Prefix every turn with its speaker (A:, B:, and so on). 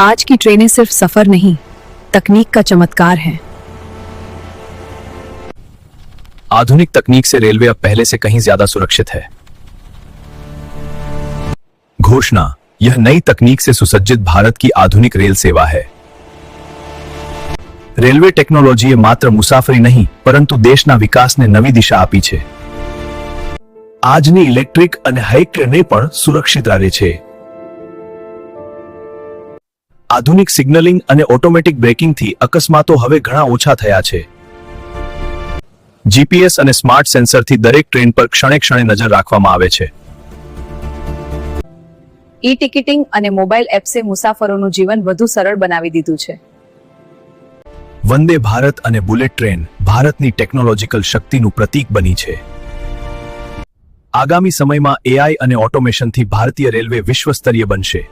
A: आज की ट्रेनें सिर्फ सफर नहीं, तकनीक का चमत्कार हैं।
B: आधुनिक तकनीक से रेलवे अब पहले से कहीं ज्यादा सुरक्षित है। घोषणा, यह नई तकनीक से सुसज्जित भारत की आधुनिक रेल सेवा है। રેલવે ટેકનોલોજીએ માત્ર મુસાફરી નહીં પરંતુ દેશના વિકાસને નવી દિશા આપી છે। આજની ઇલેક્ટ્રિક અને હાઈ ટ્રેને પણ સુરક્ષિત રહે છે। આધુનિક સિગ્નલિંગ અને ઓટોમેટિક બ્રેકિંગથી અકસ્માતો હવે ઘણા ઓછા થયા છે। જીપીએસ અને સ્માર્ટ સેન્સરથી દરેક ટ્રેન પર ક્ષણે ક્ષણે નજર રાખવામાં આવે છે।
A: ઈ ટિકિટિંગ અને મોબાઈલ એપ્સે મુસાફરોનું જીવન વધુ સરળ બનાવી દીધું છે।
B: વંદે ભારત અને બુલેટ ટ્રેન ભારતની ટેકનોલોજીકલ શક્તિનું પ્રતીક બની છે। આગામી સમયમાં એઆઈ અને ઓટોમેશનથી ભારતીય રેલવે વિશ્વસ્તરીય બનશે।